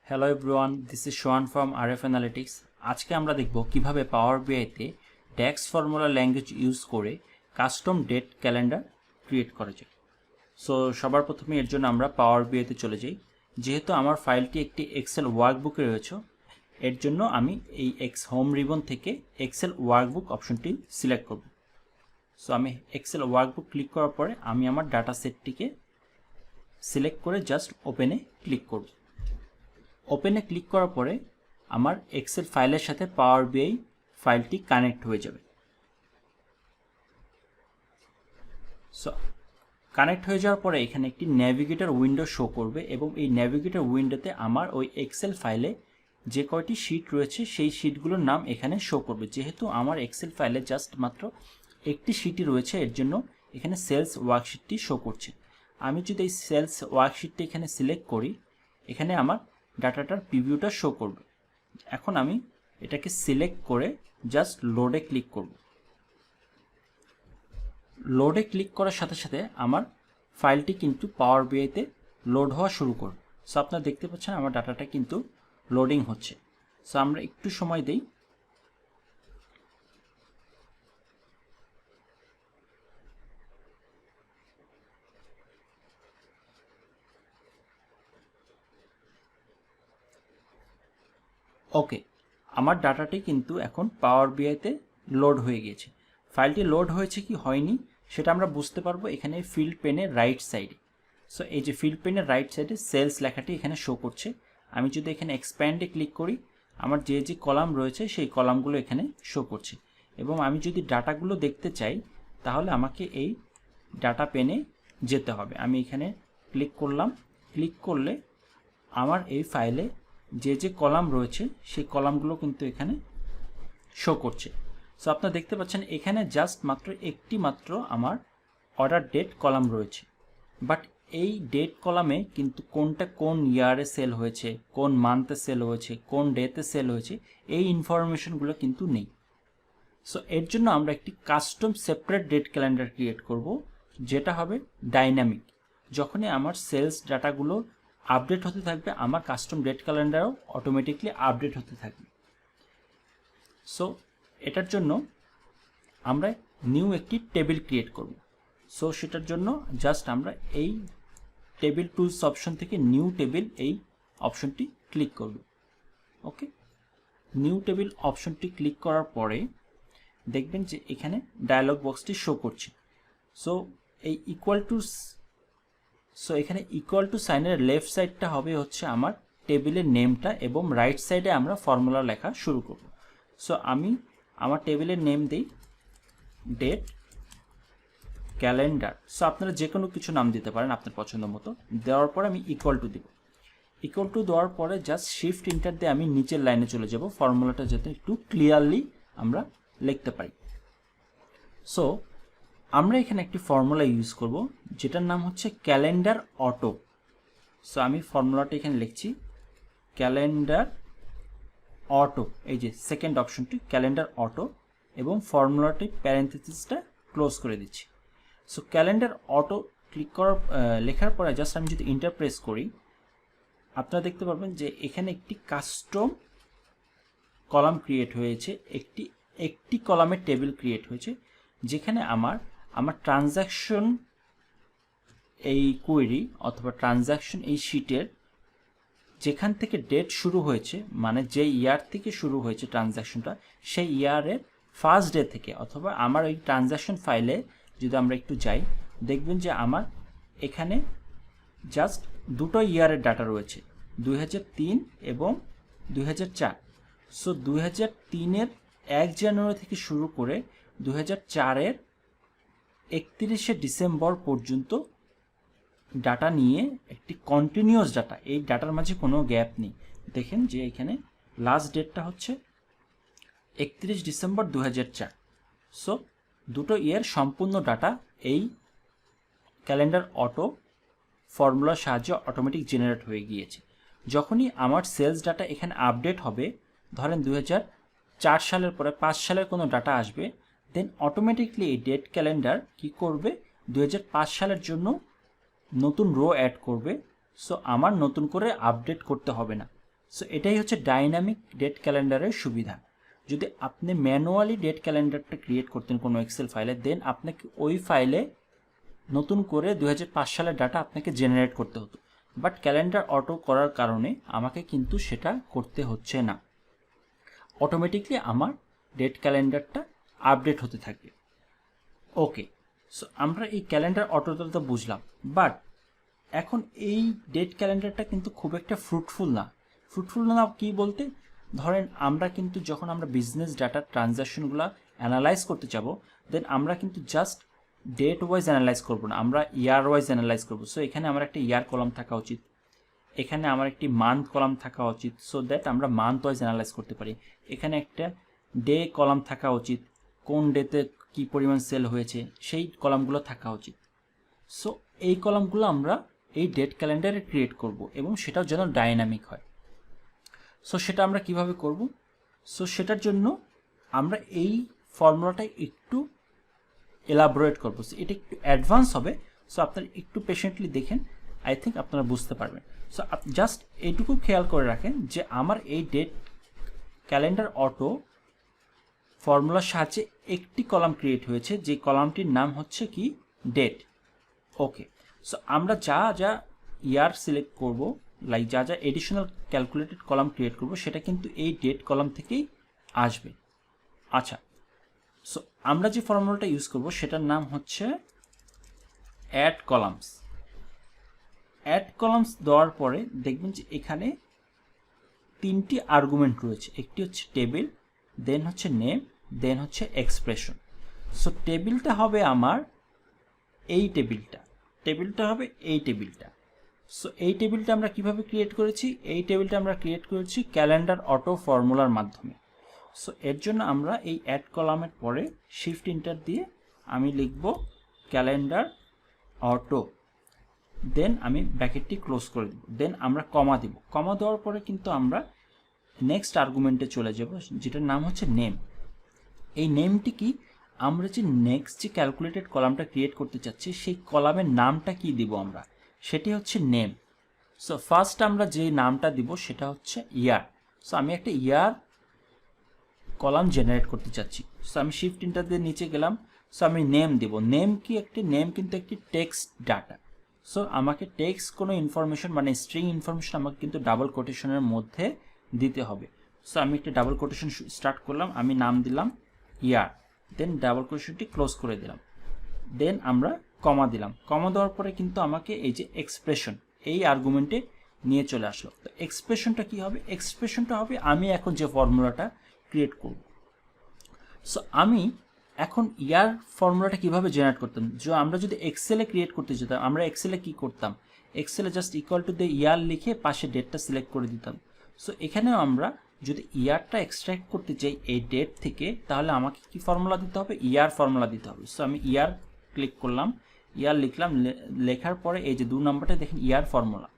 Hello everyone, this is Sohan from RF analytics. আজকে আমরা দেখব কিভাবে পাওয়ার বিআইতে ড্যাক্স ফর্মুলা ল্যাঙ্গুয়েজ ইউজ করে কাস্টম ডেট ক্যালেন্ডার ক্রিয়েট করা যায়। সো সবার প্রথমে এর জন্য আমরা পাওয়ার বিআইতে চলে যাই। যেহেতু আমার ফাইলটি একটি এক্সেল ওয়ার্কবুকে রয়েছে, এর জন্য আমি এই হোম রিবন থেকে এক্সেল ওয়ার্কবুক অপশনটি সিলেক্ট করব। সো আমি এক্সেল ওয়ার্কবুক ক্লিক করার পরে আমি আমার ডাটা সেটটিকে সিলেক্ট করে জাস্ট ওপেনে ক্লিক করব। ওপেনে ক্লিক করার পরে আমার এক্সেল ফাইলের সাথে পাওয়ার বিআই ফাইলটি কানেক্ট হয়ে যাবে। সো কানেক্ট হয়ে যাওয়ার পরে এখানে একটি ন্যাভিগেটর উইন্ডো শো করবে এবং এই ন্যাভিগেটর উইন্ডোতে আমার ওই এক্সেল ফাইলে যে কয়টি শিট রয়েছে সেই শিটগুলোর নাম এখানে শো করবে। যেহেতু আমার এক্সেল ফাইলে জাস্ট মাত্র একটি শিটই রয়েছে, এর জন্য এখানে সেলস ওয়ার্কশিটটি শো করছে। আমি যদি এই সেলস ওয়ার্কশিটটি এখানে সিলেক্ট করি, এখানে আমার ডাটাটার প্রিভিউটা শো করবে। এখন আমি এটাকে সিলেক্ট করে জাস্ট লোডে ক্লিক করব। লোডে ক্লিক করার সাথে সাথে আমার ফাইলটি কিন্তু পাওয়ার বিআইতে লোড হওয়া শুরু করবে। সো আপনারা দেখতে পাচ্ছেন আমার ডাটাটা কিন্তু লোডিং হচ্ছে। সো আমরা একটু সময় দেই। ওকে, আমার ডাটাটি কিন্তু এখন পাওয়ার বিআইতে লোড হয়ে গিয়েছে। ফাইলটি লোড হয়েছে কি হয়নি সেটা আমরা বুঝতে পারবো এখানে ফিল্ড পেনের রাইট সাইডে। সো এই যে ফিল্ড পেনের রাইট সাইডে সেলস লেখাটি এখানে শো করছে। আমি যদি এখানে এক্সপ্যান্ডে ক্লিক করি, আমার যে যে কলাম রয়েছে সেই কলামগুলো এখানে শো করছে। এবং আমি যদি ডাটাগুলো দেখতে চাই তাহলে আমাকে এই ডাটা পেনে যেতে হবে। আমি এখানে ক্লিক করলাম। ক্লিক করলে আমার এই ফাইলে যে যে কলাম রয়েছে সেই কলামগুলো কিন্তু এখানে শো করছে। সো আপনারা দেখতে পাচ্ছেন এখানে জাস্ট মাত্র একটি মাত্র আমার অর্ডার ডেট কলাম রয়েছে, বাট এই ডেট কলামে কিন্তু কোনটা কোন ইয়ারে সেল হয়েছে, কোন মান্থে সেল হয়েছে, কোন ডেতে সেল হয়েছে, এই ইনফরমেশনগুলো কিন্তু নেই। সো এর জন্য আমরা একটি custom separate date calendar create করব, যেটা হবে ডাইনামিক। যখনই আমার সেলস ডাটাগুলো আপডেট হতে থাকবে, আমার কাস্টম ডেট ক্যালেন্ডারও অটোমেটিকলি আপডেট হতে থাকবে। সো এটার জন্য আমরা নিউ একটি টেবিল ক্রিয়েট করব। সো সেটার জন্য জাস্ট আমরা এই টেবিল টুলস অপশন থেকে নিউ টেবিল এই অপশনটি ক্লিক করব। ওকে, নিউ টেবিল অপশনটি ক্লিক করার পরে দেখবেন যে এখানে ডায়লগ বক্সটি শো করছে। সো এই এখানে ইকুয়াল টু সাইনের লেফট সাইডটা হবে হচ্ছে আমার টেবিলের নেমটা এবং রাইট সাইডে আমরা ফর্মুলা লেখা শুরু করব। সো আমি আমার টেবিলের নেম দিই ডেট ক্যালেন্ডার। সো আপনারা যে কোনো কিছু নাম দিতে পারেন আপনার পছন্দ মতো। দেওয়ার পরে আমি ইকুয়াল টু দিব। ইকুয়াল টু দেওয়ার পরে জাস্ট শিফট ইন্টার দিয়ে আমি নিচের লাইনে চলে যাব, ফর্মুলাটা যাতে একটু ক্লিয়ারলি আমরা লিখতে পারি। সো আমরা এখানে একটি ফর্মুলা ইউজ করব যেটার নাম হচ্ছে ক্যালেন্ডার অটো। সো আমি ফর্মুলাটা এখানে লিখছি ক্যালেন্ডার অটো, এই যে সেকেন্ড অপশনটি ক্যালেন্ডার অটো, এবং ফর্মুলাটি প্যারেন্থেসিসটা ক্লোজ করে দিচ্ছি। সো ক্যালেন্ডার অটো ক্লিক করার লেখার পরে জাস্ট আমি যদি ইন্টার প্রেস করি, আপনারা দেখতে পারবেন যে এখানে একটি কাস্টম কলাম ক্রিয়েট হয়েছে, একটি কলামের টেবিল ক্রিয়েট হয়েছে, যেখানে আমার ট্রানজ্যাকশন এই কোয়েরি অথবা ট্রানজ্যাকশন এই শিটের যেখান থেকে ডেট শুরু হয়েছে, মানে যে ইয়ার থেকে শুরু হয়েছে ট্রানজ্যাকশনটা, সেই ইয়ারের ফার্স্ট ডে থেকে, অথবা আমার ওই ট্রানজ্যাকশন ফাইলে যদি আমরা একটু যাই দেখবেন যে আমার এখানে জাস্ট দুটো ইয়ারের ডাটা রয়েছে, 2003 এবং 2004। সো 2003-এর 1 জানুয়ারি থেকে শুরু করে 2004-এর 31শে ডিসেম্বর পর্যন্ত ডাটা নিয়ে একটি কন্টিনিউয়াস ডাটা। এই ডাটার মাঝে কোনো গ্যাপ নেই। দেখেন যে এখানে লাস্ট ডেটটা হচ্ছে 31 ডিসেম্বর 2004। সো দুটো ইয়ার সম্পূর্ণ ডাটা এই ক্যালেন্ডার অটো ফর্মুলার সাহায্যে অটোমেটিক জেনারেট হয়ে গিয়েছে। যখনই আমার সেলস ডাটা এখানে আপডেট হবে, ধরেন 2004 সালের পরে 5 সালের কোনো ডাটা আসবে, দেন অটোমেটিকলি এই ডেট ক্যালেন্ডার কি করবে, 2005 সালের জন্য নতুন রো অ্যাড করবে। সো আমার নতুন করে আপডেট করতে হবে না। সো এটাই হচ্ছে ডাইনামিক ডেট ক্যালেন্ডারের সুবিধা। যদি আপনি ম্যানুয়ালি ডেট ক্যালেন্ডারটা ক্রিয়েট করতেন কোনো এক্সেল ফাইলে, দেন আপনাকে ওই ফাইলে নতুন করে 2005 সালের ডাটা আপনাকে জেনারেট করতে হতো। বাট ক্যালেন্ডার অটো করার কারণে আমাকে কিন্তু সেটা করতে হচ্ছে না, অটোমেটিকলি আমার ডেট ক্যালেন্ডারটা আপডেট হতে থাকবে। ওকে, সো আমরা এই ক্যালেন্ডার অটোটা তো বুঝলাম, বাট এখন এই ডেট ক্যালেন্ডারটা কিন্তু খুব একটা ফ্রুটফুল না। কি বলতে, ধরেন আমরা কিন্তু যখন আমরা বিজনেস ডাটা ট্রানজ্যাকশনগুলো অ্যানালাইজ করতে যাব, দেন আমরা কিন্তু জাস্ট ডেট ওয়াইজ অ্যানালাইজ করবো না, আমরা ইয়ার ওয়াইজ অ্যানালাইজ করবো। সো এখানে আমার একটা ইয়ার কলাম থাকা উচিত, এখানে আমার একটি মান্থ কলাম থাকা উচিত, সো দ্যাট আমরা মান্থ ওয়াইজ অ্যানালাইজ করতে পারি। এখানে একটা ডে কলাম থাকা উচিত, কোন ডেতে কী পরিমাণ সেল হয়েছে সেই কলামগুলো থাকা উচিত। সো এই কলামগুলো আমরা এই ডেট ক্যালেন্ডারে ক্রিয়েট করব এবং সেটাও যেন ডাইনামিক হয়। সো সেটা আমরা কিভাবে করব? সো সেটার জন্য আমরা এই ফর্মুলাটা একটু এলাবোরেট করব। সো এটা একটু অ্যাডভান্স হবে, সো আপনারা একটু পেশেন্টলি দেখেন, আই থিঙ্ক আপনারা বুঝতে পারবেন। সো জাস্ট এইটুকু খেয়াল করে রাখেন যে আমার এই ডেট ক্যালেন্ডার অটো ফর্মুলার সাহায্যে একটি কলাম ক্রিয়েট হয়েছে, যে কলামটির নাম হচ্ছে কি ডেট। ওকে, সো আমরা যা যা ইয়ার সিলেক্ট করব, লাইক যা যা এডিশনাল ক্যালকুলেটেড কলাম ক্রিয়েট করব, সেটা কিন্তু এই ডেট কলাম থেকেই আসবে। আচ্ছা, সো আমরা যে ফর্মুলাটা ইউজ করব সেটার নাম হচ্ছে অ্যাড কলামস। অ্যাড কলামস দেওয়ার পরে দেখবেন যে এখানে তিনটি আর্গুমেন্ট রয়েছে, একটি হচ্ছে টেবিল, দেন হচ্ছে নেম, দেন হচ্ছে এক্সপ্রেশন। সো টেবিলটা হবে আমার এই টেবিলটা হবে এই টেবিলটা। সো এই টেবিলটা আমরা কিভাবে ক্রিয়েট করেছি? এই টেবিলটা আমরা ক্রিয়েট করেছি ক্যালেন্ডার অটো ফর্মুলার মাধ্যমে। সো এর জন্য আমরা এই অ্যাড কলামের পরে শিফট ইন্টার দিয়ে আমি লিখব ক্যালেন্ডার অটো, দেন আমি ব্র্যাকেটটি ক্লোজ করে দেব, দেন আমরা কমা দেব। কমা দেওয়ার পরে কিন্তু আমরা নেক্সট আর্গুমেন্টে চলে যাব, যেটার নাম হচ্ছে নেম। এই নেমটি কি, আমরা যে নেক্সট যে ক্যালকুলেটেড কলামটা ক্রিয়েট করতে চাচ্ছি সেই কলামের নামটা কি দিব আমরা, সেটি হচ্ছে নেম। সো ফার্স্ট আমরা যে নামটা দিব সেটা হচ্ছে ইয়ার। সো আমি একটা ইয়ার কলাম জেনারেট করতে চাচ্ছি। সো আমি শিফট ইন্টার দিয়ে নিচে গেলাম, সো আমি নেম দেব। নেম কিন্তু একটি টেক্সট ডাটা। সো আমাকে টেক্সট কোনো ইনফরমেশন মানে স্ট্রিং ইনফরমেশন আমাকে কিন্তু ডাবল কোটেশনের মধ্যে দিতে হবে। সো আমি একটা ডাবল কোটেশন স্টার্ট করলাম, আমি নাম দিলাম ইয়ার, দেন ডাবল কোটেশনটি ক্লোজ করে দিলাম, দেন আমরা কমা দিলাম। কমা দেওয়ার পরে কিন্তু আমাকে এই যে এক্সপ্রেশন এই আর্গুমেন্টে নিয়ে চলে আসলো। তো এক্সপ্রেশনটা কি হবে? এক্সপ্রেশনটা হবে আমি এখন যে ফর্মুলাটা ক্রিয়েট করব। সো আমি এখন ইয়ার ফর্মুলাটা কিভাবে জেনারেট করতাম, আমরা যদি এক্সেলে ক্রিয়েট করতে যেতাম, আমরা এক্সেলে কি করতাম, এক্সেলে just equal to the year লিখে পাশে ডেটটা সিলেক্ট করে দিতাম। সো এখানেও আমরা যদি ইয়ারটা এক্সট্রাক্ট করতে চাই এই ডেট থেকে, তাহলে আমাকে কি ফর্মুলা দিতে হবে? ইয়ার ফর্মুলা দিতে হবে। সো আমি ইয়ার ক্লিক করলাম, ইয়ার লিখলাম, লেখার পরে এই যে 2 নম্বরটা দেখেন ইয়ার ফর্মুলা।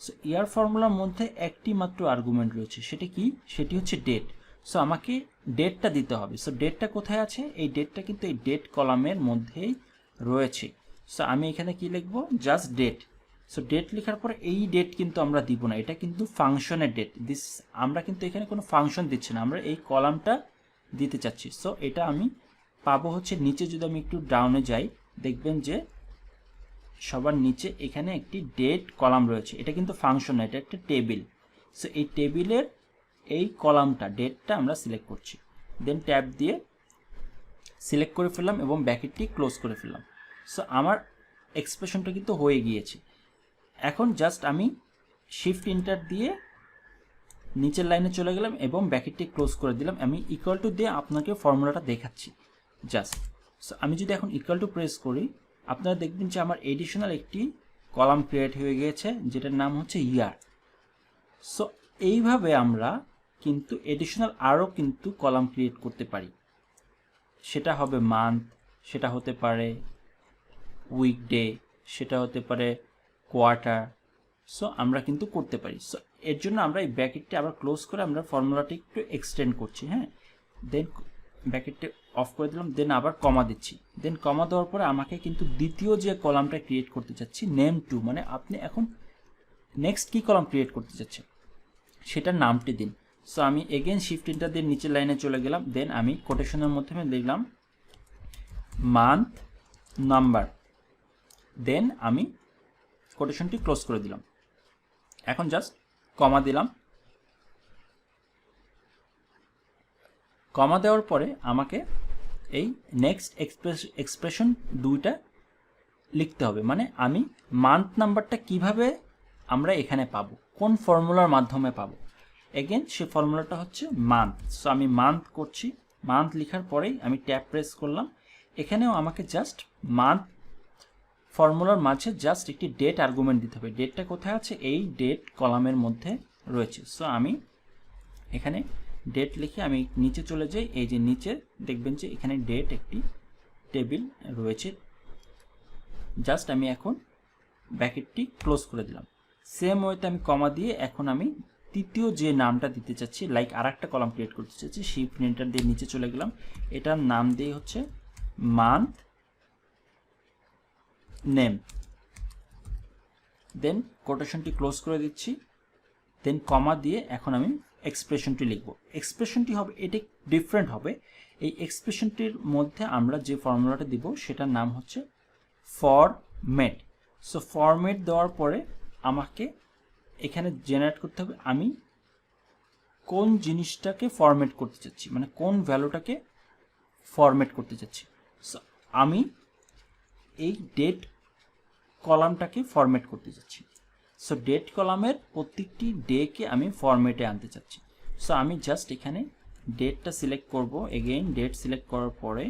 সো ইয়ার ফর্মুলার মধ্যে একটি মাত্র আর্গুমেন্ট রয়েছে, সেটি কি? সেটি হচ্ছে ডেট। সো আমাকে ডেটটা দিতে হবে। সো ডেটটা কোথায় আছে? এই ডেটটা কিন্তু এই ডেট কলামের মধ্যেই রয়েছে। সো আমি এখানে কি লিখবো? Just date. সো ডেট লেখার পরে এই ডেট কিন্তু আমরা দিব না, এটা কিন্তু ফাংশনের ডেট। আমরা কিন্তু এখানে কোনো ফাংশন দিচ্ছি না, আমরা এই কলামটা দিতে চাচ্ছি। সো এটা আমি পাবো হচ্ছে নিচে, যদি আমি একটু ডাউনে যাই দেখবেন যে সবার নিচে এখানে একটি ডেট কলাম রয়েছে। এটা কিন্তু ফাংশন না, এটা একটা টেবিল। সো এই টেবিলের এই কলামটা ডেটটা আমরা সিলেক্ট করছি, দেন ট্যাব দিয়ে সিলেক্ট করে ফেললাম এবং ব্র্যাকেটটি ক্লোজ করে ফেললাম। সো আমার এক্সপ্রেশনটা কিন্তু হয়ে গিয়েছে। এখন জাস্ট আমি শিফট ইন্টার দিয়ে নিচের লাইনে চলে গেলাম এবং ব্র্যাকেটটি ক্লোজ করে দিলাম। আমি ইকুয়াল টু দিয়ে আপনাকে ফর্মুলাটা দেখাচ্ছি জাস্ট। সো আমি যদি এখন ইকুয়াল টু প্রেস করি, আপনারা দেখবেন যে আমার এডিশনাল একটি কলাম ক্রিয়েট হয়ে গিয়েছে, যেটার নাম হচ্ছে ইয়ার। সো এইভাবে আমরা কিন্তু এডিশনাল আরও কিন্তু কলাম ক্রিয়েট করতে পারি। সেটা হবে মান্থ, সেটা হতে পারে উইকডে, সেটা হতে পারে কোয়ার্টার। সো আমরা কিন্তু করতে পারি। সো এর জন্য আমরা এই ব্র্যাকেটটি আবার ক্লোজ করে আমরা ফর্মুলাটি একটু এক্সটেন্ড করছি, হ্যাঁ। দেন ব্র্যাকেটটি অফ করে দিলাম, দেন আবার কমা দিচ্ছি। দেন কমা দেওয়ার পরে আমাকে কিন্তু দ্বিতীয় যে কলামটা ক্রিয়েট করতে চাচ্ছি নেম টু, মানে আপনি এখন নেক্সট কি কলাম ক্রিয়েট করতে চাচ্ছেন সেটার নামটি দিন। সো আমি এগেন শিফট এন্টার দিয়ে নিচের লাইনে চলে গেলাম, দেন আমি কোটেশনের মাধ্যমে লিখলাম মান্থ নাম্বার, দেন আমি কোটেশনটি ক্লোজ করে দিলাম। এখন জাস্ট কমা দিলাম। কমা দেওয়ার পরে আমাকে এই নেক্সট এক্সপ্রেশন দুইটা লিখতে হবে, মানে আমি মান্থ নাম্বারটা কিভাবে আমরা এখানে পাবো, কোন ফর্মুলার মাধ্যমে পাবো। এগেন সে ফর্মুলাটা হচ্ছে মান্থ। সো আমি মান্থ করছি, মান্থ লেখার পরেই আমি ট্যাব প্রেস করলাম। এখানেও আমাকে জাস্ট মান্থ ফর্মুলার মাঝে জাস্ট একটি ডেট আর্গুমেন্ট দিতে হবে। ডেটটা কোথায় আছে, এই ডেট কলামের মধ্যে রয়েছে। সো আমি এখানে ডেট লিখে আমি নিচে চলে যাই, এই যে নিচে দেখবেন যে এখানে ডেট একটি টেবিল রয়েছে। জাস্ট আমি এখন ব্র্যাকেটটি ক্লোজ করে দিলাম। সেম ওয়েতে আমি কমা দিয়ে এখন আমি তৃতীয় যে নামটা দিতে চাচ্ছি, লাইক আর একটা কলাম ক্রিয়েট করতে চাচ্ছি, শিফট এন্টার দিয়ে নিচে চলে গেলাম। এটার নাম দিয়ে হচ্ছে মান্থ নেম, দেন কোটেশনটি ক্লোজ করে দিচ্ছি, দেন কমা দিয়ে এখন আমি এক্সপ্রেশনটি লিখব। এক্সপ্রেশনটি হবে এটি ডিফারেন্ট হবে। এই এক্সপ্রেশনটির মধ্যে আমরা যে ফর্মুলাটা দিব সেটার নাম হচ্ছে ফরম্যাট। সো ফরম্যাট দেওয়ার পরে আমাকে এখানে জেনারেট করতে হবে আমি কোন জিনিসটাকে ফরম্যাট করতে চাচ্ছি, মানে কোন ভ্যালুটাকে ফরম্যাট করতে চাচ্ছি। সো আমি এই ডেট কলামটাকে ফরম্যাট করতে চাচ্ছি। সো ডেট কলামের প্রত্যেকটি ডেকে আমি ফরম্যাটে আনতে চাচ্ছি। সো আমি জাস্ট এখানে ডেটটা সিলেক্ট করব, এগেইন ডেট সিলেক্ট করার পরে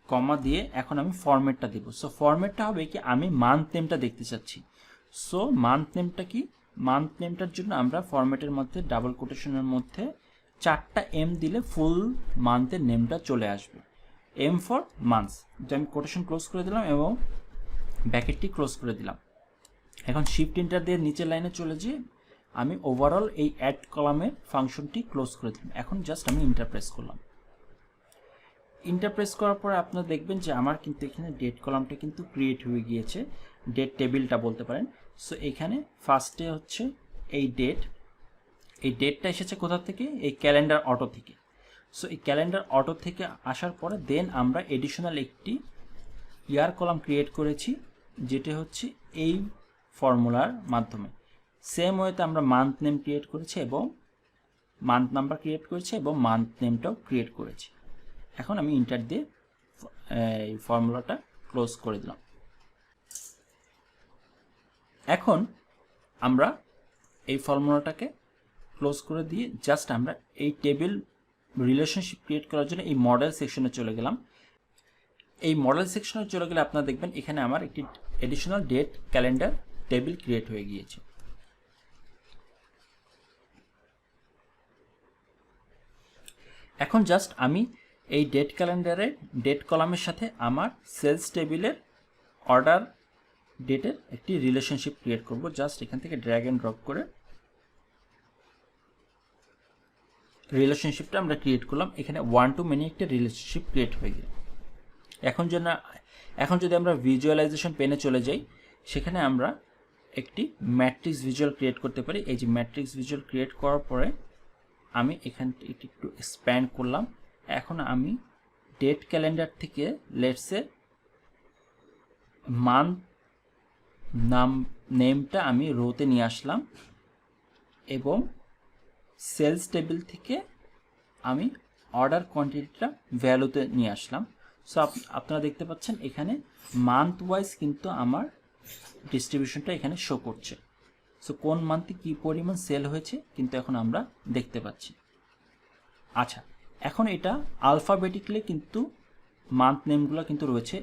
কমা দিয়ে এখন আমি ফরম্যাটটা দেব। সো ফরম্যাটটা হবে কি, আমি মান্থ নেমটা দেখতে চাচ্ছি। সো মান্থ নেমটা কি, মান্থ নেমটার জন্য আমরা ফরম্যাটের মধ্যে ডাবল কোটেশনের মধ্যে 4টা এম দিলে ফুল মান্থের নেমটা চলে আসবে। M for months. যে আমি কোটেশন ক্লোজ করে দিলাম এবং ব্র্যাকেটটি ক্লোজ করে দিলাম। এখন শিফট এন্টার দিয়ে নিচের লাইনে চলে যেয়ে আমি ওভারঅল এই অ্যাড কলামের ফাংশনটি ক্লোজ করে দিলাম। এখন জাস্ট আমি ইন্টার প্রেস করলাম। ইন্টার প্রেস করার পরে আপনারা দেখবেন যে আমার কিন্তু এখানে ডেট কলামটা কিন্তু ক্রিয়েট হয়ে গিয়েছে, ডেট টেবিলটা বলতে পারেন। সো এখানে ফার্স্টে হচ্ছে এই ডেট, এই ডেটটা এসেছে কোথা থেকে, এই ক্যালেন্ডার অটো থেকে। সো এই ক্যালেন্ডার অটো থেকে আসার পরে দেন আমরা এডিশনাল একটি ইয়ার কলাম ক্রিয়েট করেছি, যেটা হচ্ছে এই ফর্মুলার মাধ্যমে। সেম ওয়েতে আমরা মান্থ নেম ক্রিয়েট করেছি এবং মান্থ নাম্বার ক্রিয়েট করেছি এবং মান্থ নেমটাও ক্রিয়েট করেছি। এখন আমি ইন্টার দিয়ে এই ফর্মুলাটা ক্লোজ করে দিলাম। এখন আমরা এই ফর্মুলাটাকে ক্লোজ করে দিয়ে জাস্ট আমরা এই টেবিল রিলেশনশিপ ক্রিয়েট করার জন্য এই মডেল সেকশনে চলে গেলাম। এই মডেল সেকশনে চলে গেলে আপনারা দেখবেন এখানে আমার একটি additional date calendar table create হয়ে গিয়েছে। এখন জাস্ট আমি এই ডেট ক্যালেন্ডারে ডেট কলামের সাথে আমার সেলস টেবিলের অর্ডার ডেটের একটি রিলেশনশিপ ক্রিয়েট করব। জাস্ট এখান থেকে ড্র্যাগ অ্যান্ড ড্রপ করে রিলেশনশিপটা আমরা ক্রিয়েট করলাম। এখানে 1 to many একটা রিলেশনশিপ ক্রিয়েট হয়ে গেল। এখন যদি আমরা ভিজুয়ালাইজেশন পেনে চলে যাই, সেখানে আমরা একটি ম্যাট্রিক্স ভিজুয়াল ক্রিয়েট করতে পারি। এই যে ম্যাট্রিক্স ভিজুয়াল ক্রিয়েট করার পরে আমি এখান থেকে একটু এক্সপ্যান্ড করলাম। এখন আমি ডেট ক্যালেন্ডার থেকে লেটসে মান্থ নেমটা আমি রোতে নিয়ে আসলাম এবং সেলস টেবিল থেকে আমি অর্ডার কোয়ান্টিটিটা ভ্যালুতে নিয়ে আসলাম। সো আপনারা দেখতে পাচ্ছেন এখানে মান্থ ওয়াইজ কিন্তু আমার ডিস্ট্রিবিউশনটা এখানে শো করছে। সো কোন মান্থে কী পরিমাণ সেল হয়েছে কিন্তু এখন আমরা দেখতে পাচ্ছি। আচ্ছা, এখন এটা আলফাবেটিকলি কিন্তু মান্থ নেমগুলো কিন্তু রয়েছে।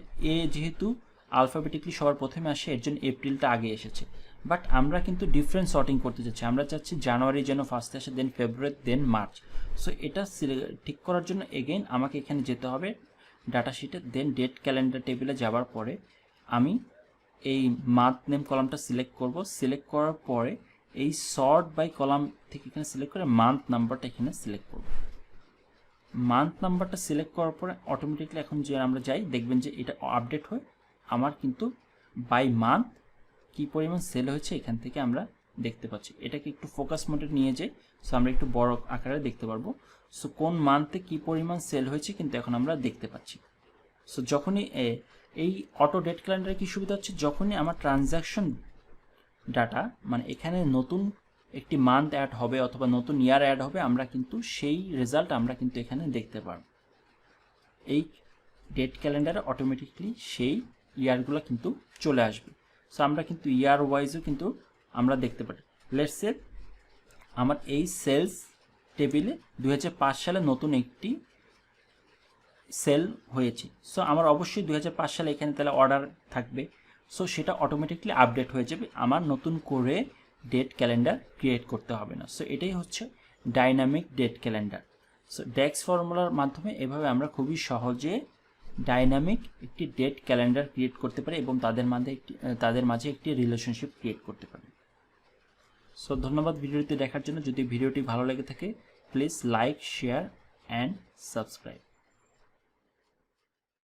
যেহেতু আলফাবেটিকলি সবার প্রথমে আসে, এর জন্য এপ্রিলটা আগে এসেছে। বাট আমরা কিন্তু ডিফারেন্ট সর্টিং করতে চাচ্ছি। আমরা চাচ্ছি জানুয়ারি যেন ফার্স্টে আসে, দেন ফেব্রুয়ারি, দেন মার্চ। সো এটা ঠিক করার জন্য এগেইন আমাকে এখানে যেতে হবে ডাটা শিটে, দেন ডেট ক্যালেন্ডার টেবিলে যাওয়ার পরে আমি এই মান্থ নেম কলামটা সিলেক্ট করব। সিলেক্ট করার পরে এই সর্ট বাই কলাম থেকে এখানে সিলেক্ট করে মান্থ নাম্বারটা এখানে সিলেক্ট করব। মান্থ নাম্বারটা সিলেক্ট করার পরে অটোমেটিকলি এখন যে আমরা যাই দেখবেন যে এটা আপডেট হয়। আমার কিন্তু বাই মান্থ কী পরিমাণ সেল হয়েছে এখান থেকে আমরা দেখতে পাচ্ছি। এটাকে একটু ফোকাস মোডে নিয়ে যাই, সো আমরা একটু বড় আকারে দেখতে পারবো। সো কোন মান্থে কি পরিমাণ সেল হয়েছে কিন্তু এখন আমরা দেখতে পাচ্ছি। সো যখনই এই অটো ডেট ক্যালেন্ডারে কি সুবিধা হচ্ছে, যখনই আমার ট্রানজ্যাকশন ডাটা মানে এখানে নতুন একটি মান্থ অ্যাড হবে অথবা নতুন ইয়ার অ্যাড হবে, আমরা কিন্তু সেই রেজাল্ট আমরা কিন্তু এখানে দেখতে পারব। এই ডেট ক্যালেন্ডারে অটোমেটিকলি সেই ইয়ারগুলো কিন্তু চলে আসবে। সো আমরা কিন্তু ইয়ার ওয়াইজও কিন্তু আমরা দেখতে পারি। লেটস সে আমার এই সেলস টেবিলে 2005 সালে নতুন একটি সেল হয়েছে। সো আমার অবশ্যই 2005 সালে এখানে তাহলে অর্ডার থাকবে। সো সেটা অটোমেটিকলি আপডেট হয়ে যাবে, আমার নতুন করে ডেট ক্যালেন্ডার ক্রিয়েট করতে হবে না। সো এটাই হচ্ছে ডাইনামিক ডেট ক্যালেন্ডার। সো ড্যাক্স ফর্মুলার মাধ্যমে এভাবে আমরা খুবই সহজে ডাইনামিক একটি ডেট ক্যালেন্ডার ক্রিয়েট করতে পারি এবং তাদের মাঝে একটি রিলেশনশিপ ক্রিয়েট করতে পারি। সো ধন্যবাদ ভিডিওটি দেখার জন্য। যদি ভিডিওটি ভালো লেগে থাকে please like, share and subscribe.